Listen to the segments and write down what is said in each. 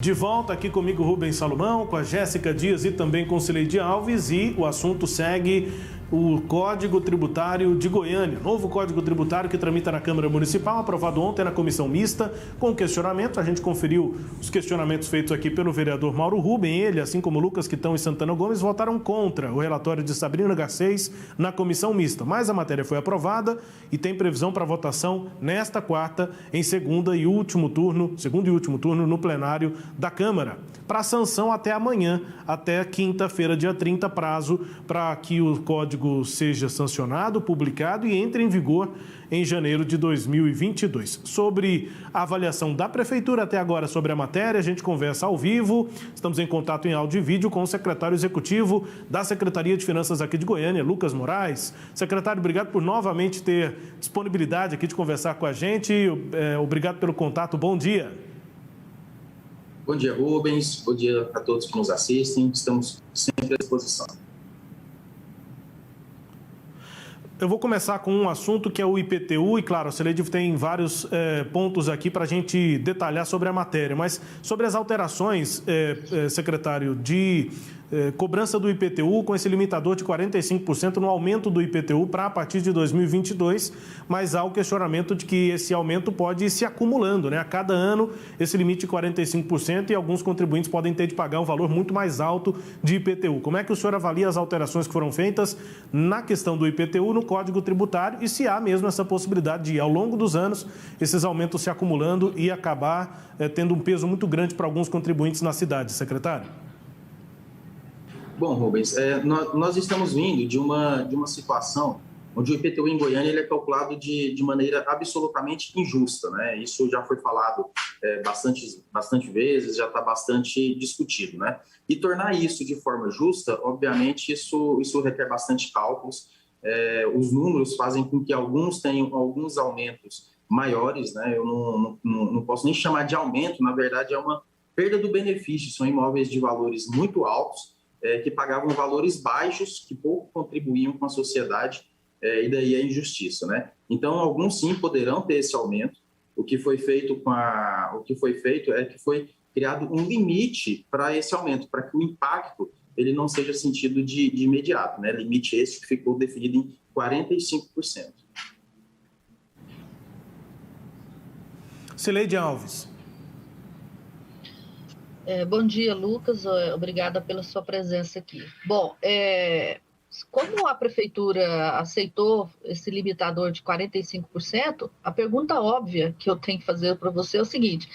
De volta aqui comigo, Rubens Salomão, com a Jéssica Dias e também com Cileide Alves, e o assunto segue o Código Tributário de Goiânia, novo Código Tributário que tramita na Câmara Municipal, aprovado ontem na Comissão Mista, com questionamento. A gente conferiu os questionamentos feitos aqui pelo vereador Mauro Rubem. Ele, assim como Lucas Quitão e Santana Gomes, votaram contra o relatório de Sabrina Garcês na Comissão Mista. Mas a matéria foi aprovada e tem previsão para votação nesta quarta, em segundo e último turno no plenário da Câmara, para sanção até amanhã, até quinta-feira, dia 30, prazo para que o código seja sancionado, publicado e entre em vigor em janeiro de 2022. Sobre a avaliação da Prefeitura até agora sobre a matéria, a gente conversa ao vivo, estamos em contato em áudio e vídeo com o secretário executivo da Secretaria de Finanças aqui de Goiânia, Lucas Moraes. Secretário, obrigado por novamente ter disponibilidade aqui de conversar com a gente, obrigado pelo contato, bom dia. Bom dia, Rubens. Bom dia a todos que nos assistem. Estamos sempre à disposição. Eu vou começar com um assunto que é o IPTU e, claro, a Cileide tem vários pontos aqui para a gente detalhar sobre a matéria, mas sobre as alterações, secretário, de cobrança do IPTU com esse limitador de 45% no aumento do IPTU para a partir de 2022, mas há o questionamento de que esse aumento pode ir se acumulando, né? A cada ano, esse limite de 45% e alguns contribuintes podem ter de pagar um valor muito mais alto de IPTU. Como é que o senhor avalia as alterações que foram feitas na questão do IPTU no Código Tributário e se há mesmo essa possibilidade de, ao longo dos anos, esses aumentos se acumulando e acabar tendo um peso muito grande para alguns contribuintes na cidade, secretário? Bom, Rubens, nós estamos vindo de uma situação onde o IPTU em Goiânia ele é calculado de maneira absolutamente injusta, né? Isso já foi falado bastante vezes, já está bastante discutido, né? E tornar isso de forma justa, obviamente, isso requer bastante cálculos. Os números fazem com que alguns tenham alguns aumentos maiores, né? Eu não posso nem chamar de aumento, na verdade é uma perda do benefício, são imóveis de valores muito altos, que pagavam valores baixos, que pouco contribuíam com a sociedade, e daí a injustiça, né? Então, alguns sim poderão ter esse aumento. O que foi feito é que foi criado um limite para esse aumento, para que o impacto ele não seja sentido de imediato, né? Limite esse que ficou definido em 45%. Cileide Alves. Bom dia, Lucas. Obrigada pela sua presença aqui. Bom, como a Prefeitura aceitou esse limitador de 45%, a pergunta óbvia que eu tenho que fazer para você é o seguinte: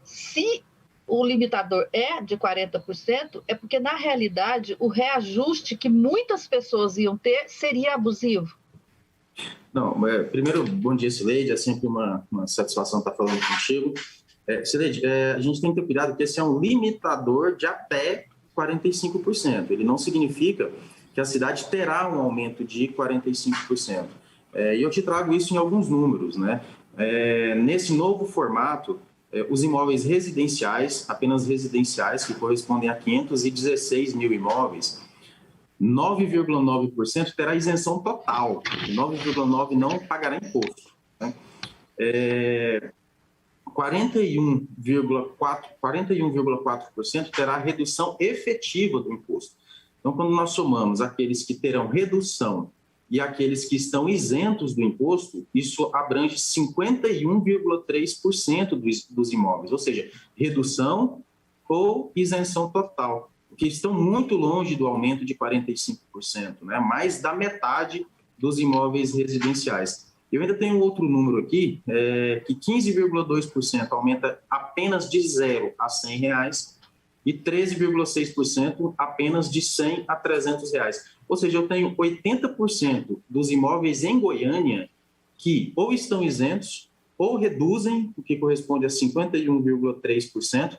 se o limitador é de 40%, é porque, na realidade, o reajuste que muitas pessoas iam ter seria abusivo? Não, primeiro, bom dia, Cileide. É sempre uma satisfação estar falando contigo. Cileide, a gente tem que ter cuidado que esse é um limitador de até 45%. Ele não significa que a cidade terá um aumento de 45%. E eu te trago isso em alguns números, né? Nesse novo formato, os imóveis residenciais, apenas residenciais, que correspondem a 516 mil imóveis, 9,9% terá isenção total. 9,9% não pagará imposto, né? 41,4% terá redução efetiva do imposto. Então, quando nós somamos aqueles que terão redução e aqueles que estão isentos do imposto, isso abrange 51,3% dos imóveis, ou seja, redução ou isenção total, que estão muito longe do aumento de 45%, né? Mais da metade dos imóveis residenciais. Eu ainda tenho outro número aqui, que 15,2% aumenta apenas de R$0 a R$100 e 13,6% apenas de R$100 a R$300. Ou seja, eu tenho 80% dos imóveis em Goiânia que ou estão isentos ou reduzem, o que corresponde a 51,3%,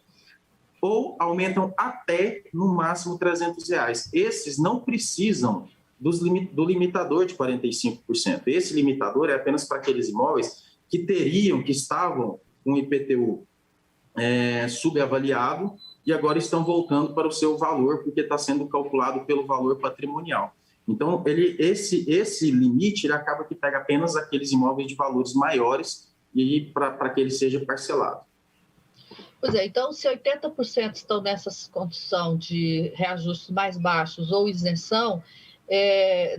ou aumentam até, no máximo, R$300. Esses não precisam do limitador de 45%. Esse limitador é apenas para aqueles imóveis que estavam com IPTU subavaliado e agora estão voltando para o seu valor, porque está sendo calculado pelo valor patrimonial. Então, esse limite ele acaba que pega apenas aqueles imóveis de valores maiores e para que ele seja parcelado. Pois é, então se 80% estão nessa condição de reajustes mais baixos ou isenção,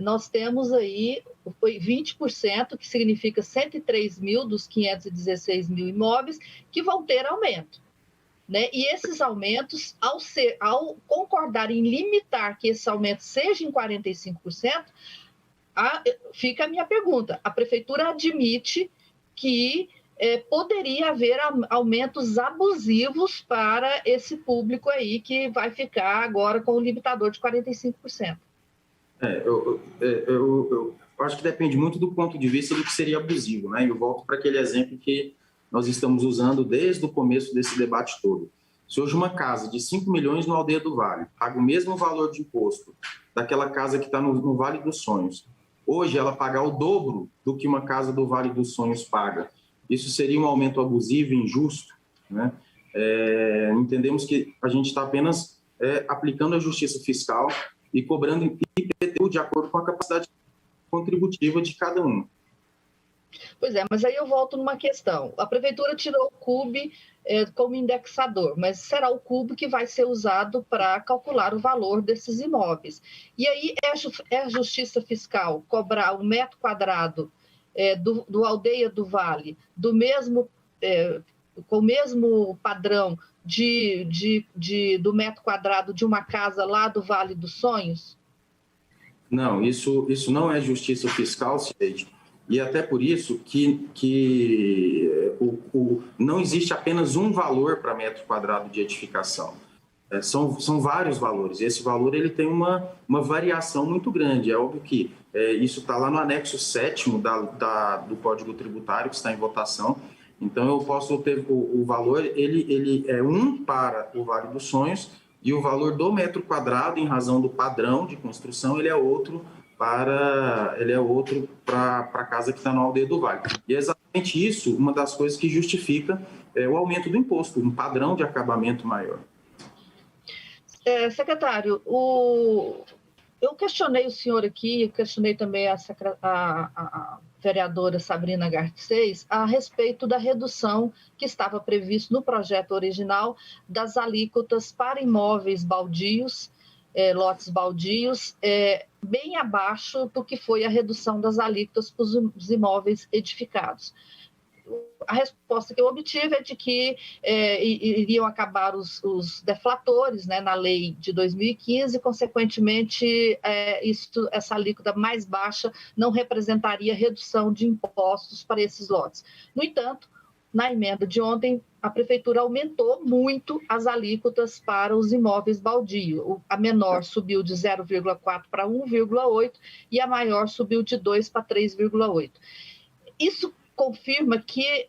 nós temos aí 20%, que significa 103 mil dos 516 mil imóveis, que vão ter aumento. Né? E esses aumentos, ao concordar em limitar que esse aumento seja em 45%, fica a minha pergunta. A prefeitura admite que poderia haver aumentos abusivos para esse público aí que vai ficar agora com o limitador de 45%. Eu acho que depende muito do ponto de vista do que seria abusivo, né? Eu volto para aquele exemplo que nós estamos usando desde o começo desse debate todo. Se hoje uma casa de 5 milhões no Aldeia do Vale paga o mesmo valor de imposto daquela casa que está no Vale dos Sonhos, hoje ela pagar o dobro do que uma casa do Vale dos Sonhos paga, isso seria um aumento abusivo e injusto, né? Entendemos que a gente está apenas aplicando a justiça fiscal e cobrando IPTU de acordo com a capacidade contributiva de cada um. Pois é, mas aí eu volto numa questão. A prefeitura tirou o CUB como indexador, mas será o CUB que vai ser usado para calcular o valor desses imóveis. E aí é a justiça fiscal cobrar um metro quadrado do Aldeia do Vale com o mesmo padrão do metro quadrado de uma casa lá do Vale dos Sonhos? Não, isso não é justiça fiscal, Cileide. E até por isso que não existe apenas um valor para metro quadrado de edificação. São vários valores. E esse valor ele tem uma variação muito grande. É óbvio que isso está lá no anexo 7º do Código Tributário, que está em votação. Então, eu posso ter o valor, ele é para o Vale dos Sonhos, e o valor do metro quadrado, em razão do padrão de construção, ele é outro para a casa que está na Aldeia do Vale. E é exatamente isso, uma das coisas que justifica o aumento do imposto, um padrão de acabamento maior. Secretário, eu questionei o senhor aqui, questionei também a vereadora Sabrina Garcês a respeito da redução que estava previsto no projeto original das alíquotas para imóveis baldios, lotes baldios, bem abaixo do que foi a redução das alíquotas para os imóveis edificados. A resposta que eu obtive é de que iriam acabar os deflatores, né, na lei de 2015, e, consequentemente, essa alíquota mais baixa não representaria redução de impostos para esses lotes. No entanto, na emenda de ontem, a prefeitura aumentou muito as alíquotas para os imóveis baldio. A menor subiu de 0,4 para 1,8 e a maior subiu de 2 para 3,8. Isso confirma que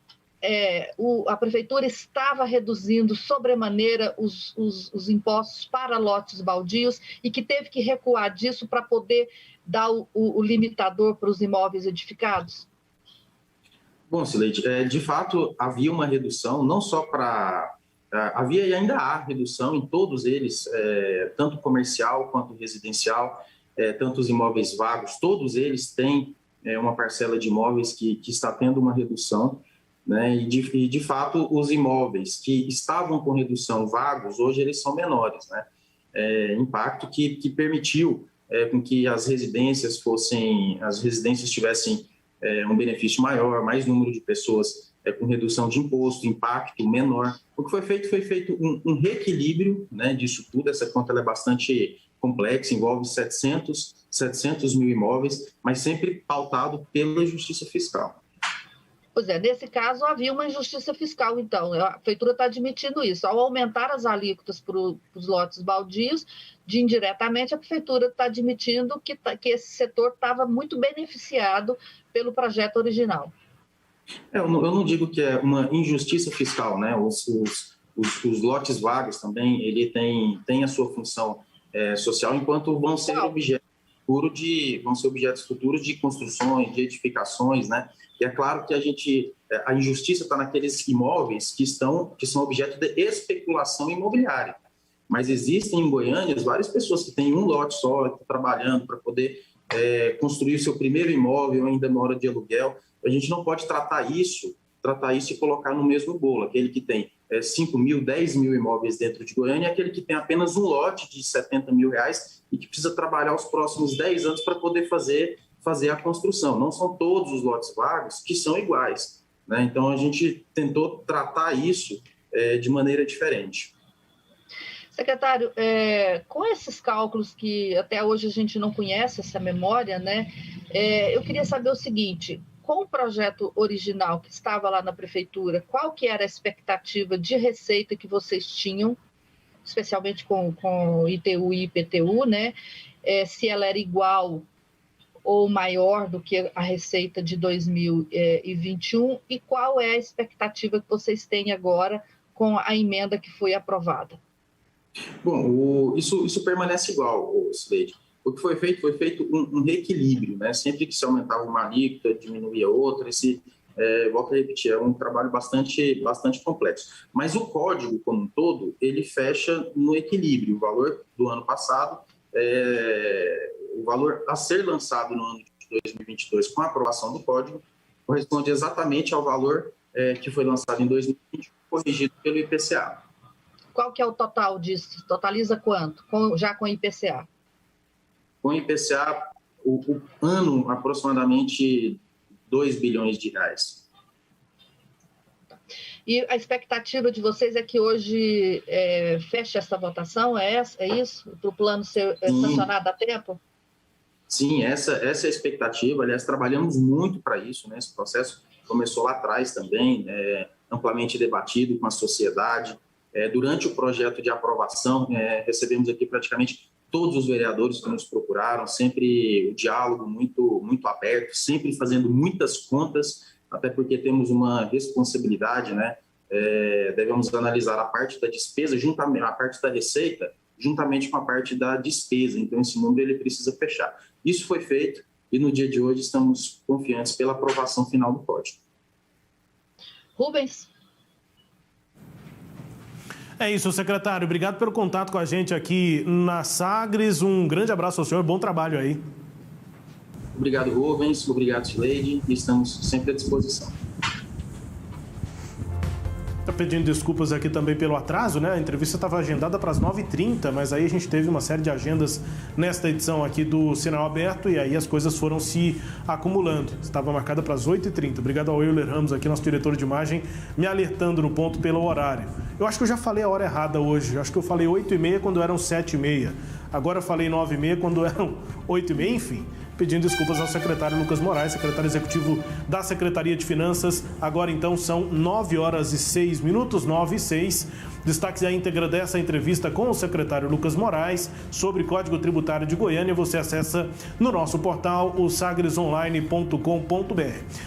a prefeitura estava reduzindo sobremaneira os impostos para lotes baldios e que teve que recuar disso para poder dar o limitador para os imóveis edificados? Bom, Cileide, de fato havia uma redução, não só para... havia e ainda há redução em todos eles, tanto comercial quanto residencial, tanto os imóveis vagos, todos eles têm uma parcela de imóveis que está tendo uma redução, né? E de fato os imóveis que estavam com redução vagos, hoje eles são menores, né? Impacto que permitiu com que as residências tivessem um benefício maior, mais número de pessoas com redução de imposto, impacto menor. O que foi feito um reequilíbrio, né, disso tudo. Essa conta ela é bastante complexa, envolve 700 mil imóveis, mas sempre pautado pela justiça fiscal. Pois é, nesse caso havia uma injustiça fiscal, então. A prefeitura está admitindo isso. Ao aumentar as alíquotas para os lotes baldios, indiretamente a prefeitura está admitindo que esse setor estava muito beneficiado pelo projeto original. Eu não digo que é uma injustiça fiscal, né? Os lotes vagos também, ele tem a sua função social, enquanto vão ser objetos futuros de construções, de edificações, né? E é claro que a injustiça está naqueles imóveis que são objeto de especulação imobiliária. Mas existem em Goiânia várias pessoas que têm um lote só, que estão trabalhando para poder construir o seu primeiro imóvel, ainda na hora de aluguel. A gente não pode tratar tratar isso e colocar no mesmo bolo, aquele que tem 5 mil, 10 mil imóveis dentro de Goiânia e aquele que tem apenas um lote de R$70 mil e que precisa trabalhar os próximos 10 anos para poder fazer a construção. Não são todos os lotes vagos que são iguais, né? Então, a gente tentou tratar isso de maneira diferente. Secretário, com esses cálculos que até hoje a gente não conhece essa memória, né? Eu queria saber o seguinte: com o projeto original que estava lá na prefeitura, qual que era a expectativa de receita que vocês tinham, especialmente com ITU e IPTU, né? Se ela era igual ou maior do que a receita de 2021 e qual é a expectativa que vocês têm agora com a emenda que foi aprovada? Bom, isso permanece igual, Sileide. O que foi feito um reequilíbrio, né? Sempre que se aumentava uma alíquota, diminuía outra. Volto a repetir, é um trabalho bastante complexo. Mas o código, como um todo, ele fecha no equilíbrio. O valor do ano passado, o valor a ser lançado no ano de 2022 com a aprovação do código, corresponde exatamente ao valor que foi lançado em 2020, corrigido pelo IPCA. Qual que é o total disso? Totaliza quanto? Já com IPCA? Com IPCA, o ano, aproximadamente R$2 bilhões. E a expectativa de vocês é que hoje feche essa votação? É isso? Para o plano ser sancionado a tempo? Sim, essa é a expectativa. Aliás, trabalhamos muito para isso, né? Esse processo começou lá atrás também, amplamente debatido com a sociedade. Durante o projeto de aprovação, recebemos aqui praticamente todos os vereadores que nos procuraram, sempre o diálogo muito aberto, sempre fazendo muitas contas, até porque temos uma responsabilidade, né? Devemos analisar a parte da despesa, a parte da receita, juntamente com a parte da despesa. Então, esse número ele precisa fechar. Isso foi feito e no dia de hoje estamos confiantes pela aprovação final do código. Rubens. É isso, secretário. Obrigado pelo contato com a gente aqui na Sagres. Um grande abraço ao senhor. Bom trabalho aí. Obrigado, Rubens. Obrigado, Sileide. Estamos sempre à disposição. Estou pedindo desculpas aqui também pelo atraso, né? A entrevista estava agendada para as 9h30, mas aí a gente teve uma série de agendas nesta edição aqui do Sinal Aberto e aí as coisas foram se acumulando. Estava marcada para as 8h30. Obrigado ao Euler Ramos, aqui, nosso diretor de imagem, me alertando no ponto pelo horário. Eu acho que eu já falei a hora errada hoje. Eu acho que eu falei 8h30 quando eram 7h30. Agora eu falei 9h30 quando eram 8h30, enfim. Pedindo desculpas ao secretário Lucas Moraes, secretário executivo da Secretaria de Finanças. Agora, então, são 9h06, 9h06. Destaques à íntegra dessa entrevista com o secretário Lucas Moraes sobre Código Tributário de Goiânia. Você acessa no nosso portal, o sagresonline.com.br.